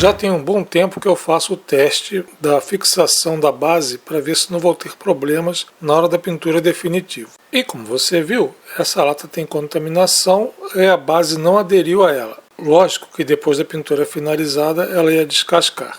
Já tem um bom tempo que eu faço o teste da fixação da base para ver se não vou ter problemas na hora da pintura definitiva. E como você viu, essa lata tem contaminação e a base não aderiu a ela. Lógico que depois da pintura finalizada ela ia descascar.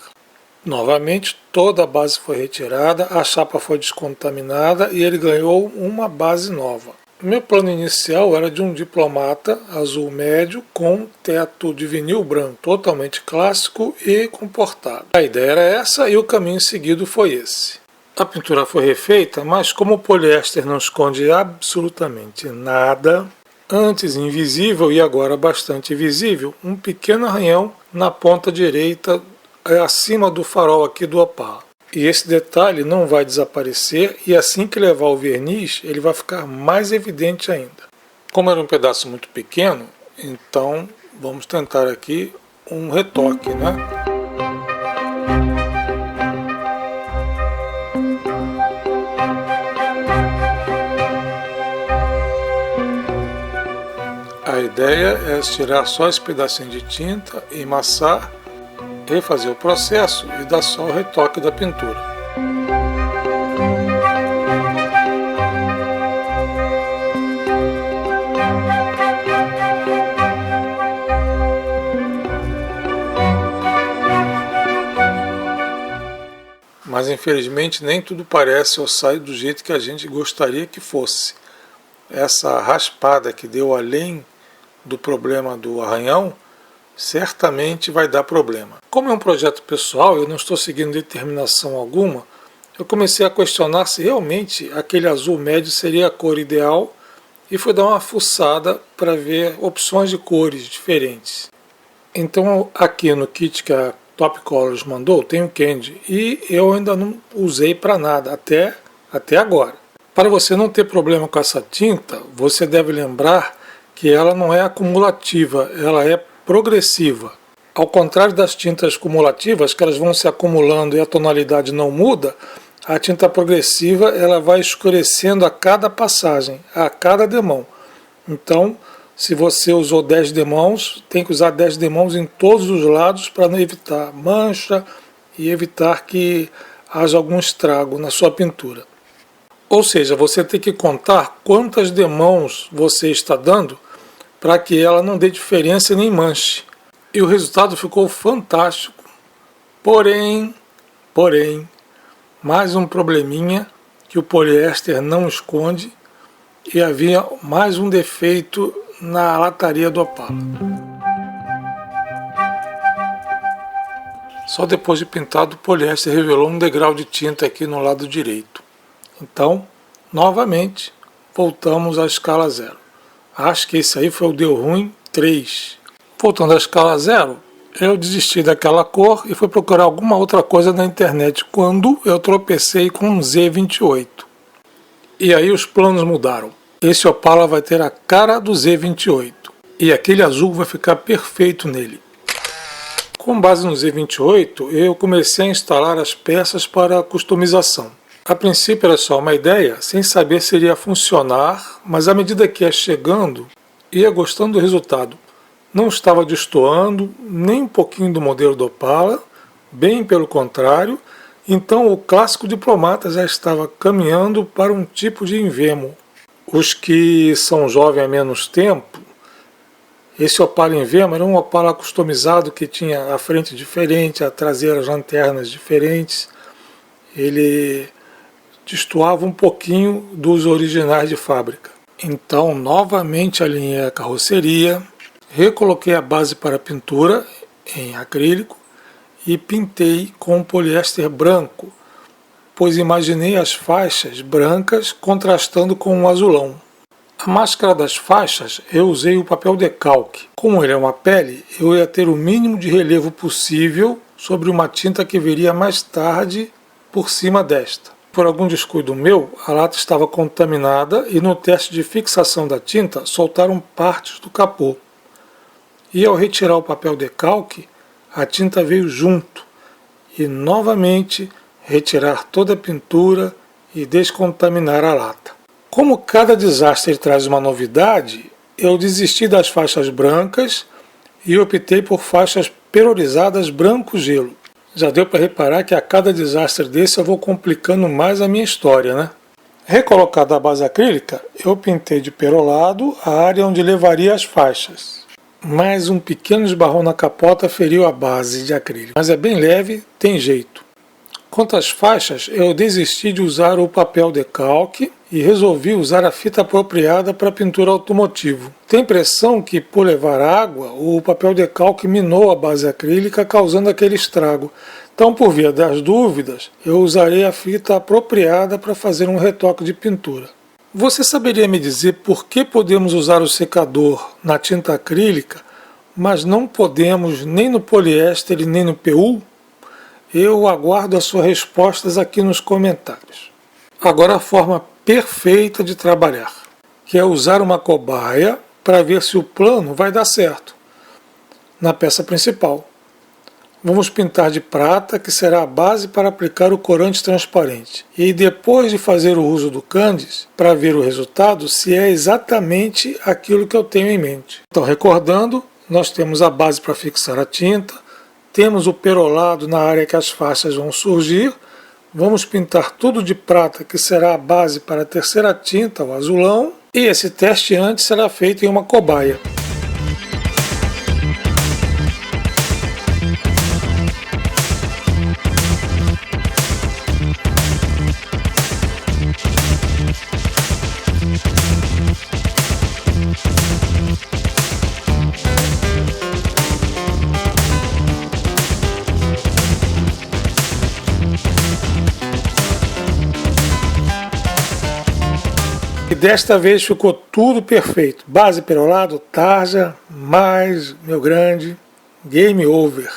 Novamente, toda a base foi retirada, a chapa foi descontaminada e ele ganhou uma base nova. Meu plano inicial era de um diplomata azul médio com teto de vinil branco, totalmente clássico e comportado. A ideia era essa e o caminho seguido foi esse. A pintura foi refeita, mas como o poliéster não esconde absolutamente nada, antes invisível e agora bastante visível, um pequeno arranhão na ponta direita acima do farol aqui do Opala. E esse detalhe não vai desaparecer e assim que levar o verniz ele vai ficar mais evidente ainda. Como era um pedaço muito pequeno, então vamos tentar aqui um retoque, né? A ideia é tirar só esse pedacinho de tinta, emassar, refazer o processo e dar só o retoque da pintura. Mas infelizmente nem tudo parece ou sai do jeito que a gente gostaria que fosse. Essa raspada que deu além do problema do arranhão certamente vai dar problema. Como é um projeto pessoal, eu não estou seguindo determinação alguma, eu comecei a questionar se realmente aquele azul médio seria a cor ideal e fui dar uma fuçada para ver opções de cores diferentes. Então aqui no kit que a Top Colors mandou tem o Candy e eu ainda não usei para nada até agora. Para você não ter problema com essa tinta, você deve lembrar que ela não é acumulativa, ela é progressiva. Ao contrário das tintas cumulativas, que elas vão se acumulando e a tonalidade não muda, a tinta progressiva ela vai escurecendo a cada passagem, a cada demão. Então, se você usou 10 demãos, tem que usar 10 demãos em todos os lados para não evitar mancha e evitar que haja algum estrago na sua pintura. Ou seja, você tem que contar quantas demãos você está dando para que ela não dê diferença nem manche. E o resultado ficou fantástico. Porém, mais um probleminha que o poliéster não esconde e havia mais um defeito na lataria do Opala. Só depois de pintado o poliéster revelou um degrau de tinta aqui no lado direito. Então, novamente, voltamos à escala 0. Acho que esse aí foi o deu ruim 3. Voltando à escala 0, eu desisti daquela cor e fui procurar alguma outra coisa na internet quando eu tropecei com um Z28. E aí os planos mudaram. Esse Opala vai ter a cara do Z28 e aquele azul vai ficar perfeito nele. Com base no Z28, eu comecei a instalar as peças para customização. A princípio era só uma ideia, sem saber se iria funcionar, mas à medida que ia chegando, ia gostando do resultado. Não estava destoando nem um pouquinho do modelo do Opala, bem pelo contrário, então o clássico diplomata já estava caminhando para um tipo de Invemo. Os que são jovens há menos tempo, esse Opala Invemo era um Opala customizado que tinha a frente diferente, a traseira, as lanternas diferentes. Ele destoava um pouquinho dos originais de fábrica. Então, novamente alinhei a carroceria, recoloquei a base para pintura em acrílico e pintei com poliéster branco, pois imaginei as faixas brancas contrastando com um azulão. A máscara das faixas eu usei o papel decalque. Como ele é uma pele, eu ia ter o mínimo de relevo possível sobre uma tinta que viria mais tarde por cima desta. Por algum descuido meu, a lata estava contaminada e no teste de fixação da tinta soltaram partes do capô. E ao retirar o papel decalque, a tinta veio junto e novamente retirar toda a pintura e descontaminar a lata. Como cada desastre traz uma novidade, eu desisti das faixas brancas e optei por faixas perorizadas branco gelo. Já deu para reparar que a cada desastre desse eu vou complicando mais a minha história, né? Recolocada a base acrílica, eu pintei de perolado a área onde levaria as faixas. Mas um pequeno esbarrão na capota feriu a base de acrílico. Mas é bem leve, tem jeito. Quanto às faixas, eu desisti de usar o papel decalque e resolvi usar a fita apropriada para pintura automotivo. Tem impressão que, por levar água, o papel decalque minou a base acrílica, causando aquele estrago. Então, por via das dúvidas, eu usarei a fita apropriada para fazer um retoque de pintura. Você saberia me dizer por que podemos usar o secador na tinta acrílica, mas não podemos nem no poliéster e nem no PU? Eu aguardo as suas respostas aqui nos comentários. Agora a forma perfeita de trabalhar, que é usar uma cobaia para ver se o plano vai dar certo na peça principal. Vamos pintar de prata, que será a base para aplicar o corante transparente. E depois de fazer o uso do Candice, para ver o resultado, se é exatamente aquilo que eu tenho em mente. Então, recordando, nós temos a base para fixar a tinta, temos o perolado na área que as faixas vão surgir, vamos pintar tudo de prata, que será a base para a terceira tinta, o azulão, e esse teste antes será feito em uma cobaia. E desta vez ficou tudo perfeito. Base perolado, tarja, mais, meu grande, game over.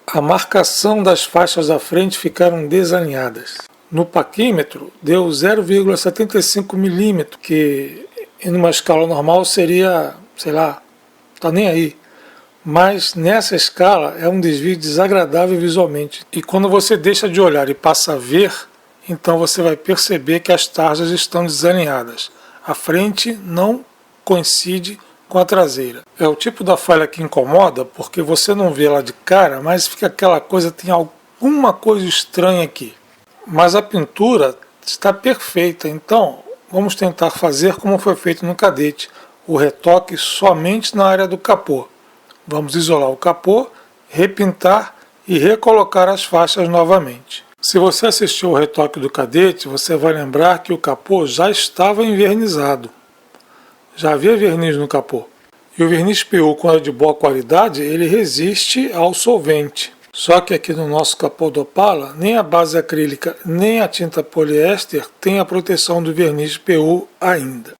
A marcação das faixas da frente ficaram desalinhadas. No paquímetro deu 0,75 milímetro, que em uma escala normal seria, sei lá, tá nem aí. Mas nessa escala é um desvio desagradável visualmente. E quando você deixa de olhar e passa a ver, então você vai perceber que as tarjas estão desalinhadas. A frente não coincide com a traseira. É o tipo da falha que incomoda, porque você não vê lá de cara, mas fica aquela coisa, tem alguma coisa estranha aqui. Mas a pintura está perfeita, então vamos tentar fazer como foi feito no Cadete, o retoque somente na área do capô. Vamos isolar o capô, repintar e recolocar as faixas novamente. Se você assistiu ao retoque do Cadete, você vai lembrar que o capô já estava envernizado. Já havia verniz no capô. E o verniz PU, quando é de boa qualidade, ele resiste ao solvente. Só que aqui no nosso capô do Opala, nem a base acrílica, nem a tinta poliéster tem a proteção do verniz PU ainda.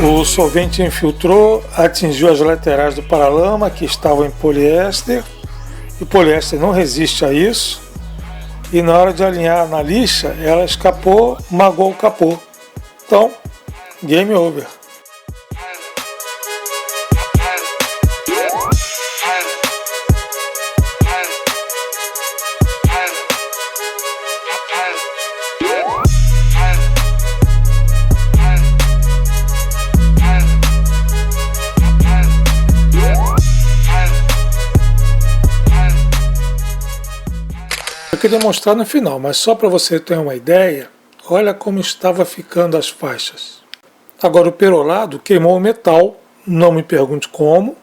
O solvente infiltrou, atingiu as laterais do paralama, que estavam em poliéster. E o poliéster não resiste a isso. E na hora de alinhar na lixa, ela escapou, magoou o capô. Então, game over. Eu queria mostrar no final, mas só para você ter uma ideia, olha como estava ficando as faixas. Agora o perolado queimou o metal, não me pergunte como,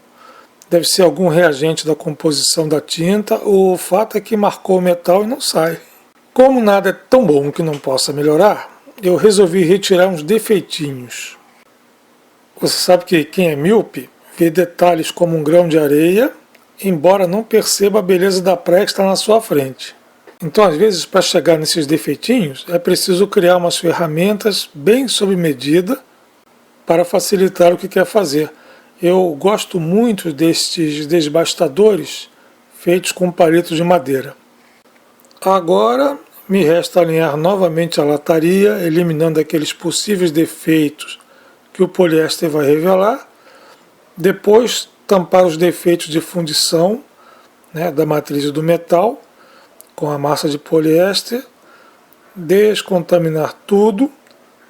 deve ser algum reagente da composição da tinta, o fato é que marcou o metal e não sai. Como nada é tão bom que não possa melhorar, eu resolvi retirar uns defeitinhos. Você sabe que quem é míope vê detalhes como um grão de areia, embora não perceba a beleza da praia que está na sua frente. Então, às vezes, para chegar nesses defeitinhos, é preciso criar umas ferramentas bem sob medida para facilitar o que quer fazer. Eu gosto muito destes desbastadores feitos com palitos de madeira. Agora, me resta alinhar novamente a lataria, eliminando aqueles possíveis defeitos que o poliéster vai revelar. Depois, tampar os defeitos de fundição, né, da matriz do metal com a massa de poliéster, descontaminar tudo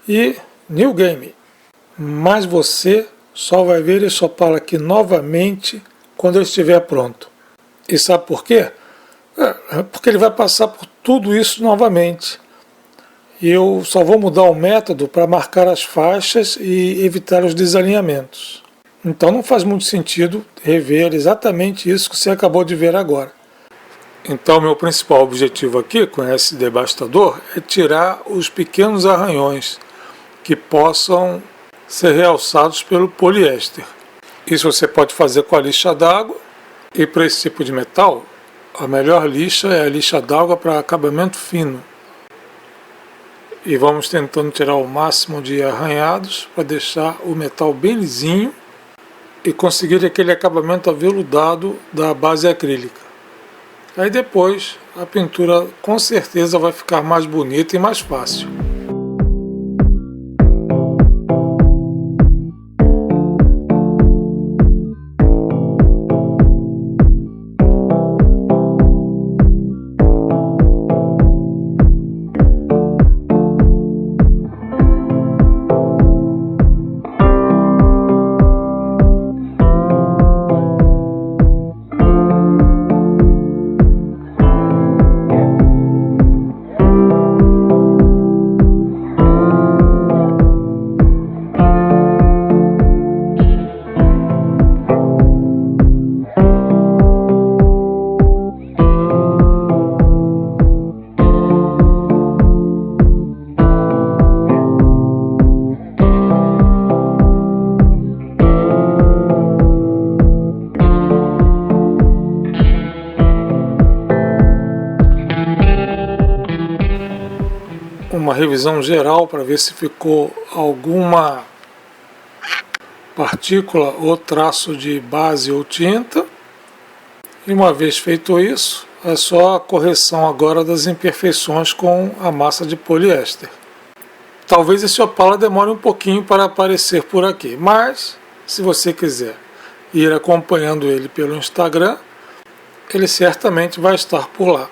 e new game. Mas você só vai ver esse Opala aqui novamente quando ele estiver pronto. E sabe por quê? Porque ele vai passar por tudo isso novamente. E eu só vou mudar o método para marcar as faixas e evitar os desalinhamentos. Então não faz muito sentido rever exatamente isso que você acabou de ver agora. Então meu principal objetivo aqui com esse devastador é tirar os pequenos arranhões que possam ser realçados pelo poliéster. Isso você pode fazer com a lixa d'água, e para esse tipo de metal, a melhor lixa é a lixa d'água para acabamento fino. E vamos tentando tirar o máximo de arranhados para deixar o metal bem lisinho e conseguir aquele acabamento aveludado da base acrílica. Aí depois a pintura com certeza vai ficar mais bonita e mais fácil. Uma revisão geral para ver se ficou alguma partícula ou traço de base ou tinta. E uma vez feito isso, é só a correção agora das imperfeições com a massa de poliéster. Talvez esse Opala demore um pouquinho para aparecer por aqui, mas se você quiser ir acompanhando ele pelo Instagram, ele certamente vai estar por lá.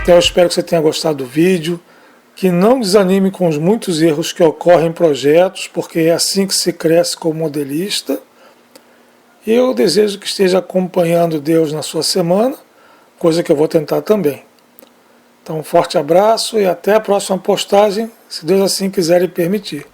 Então eu espero que você tenha gostado do vídeo, que não desanime com os muitos erros que ocorrem em projetos, porque é assim que se cresce como modelista. E eu desejo que esteja acompanhando Deus na sua semana, coisa que eu vou tentar também. Então um forte abraço e até a próxima postagem, se Deus assim quiser e permitir.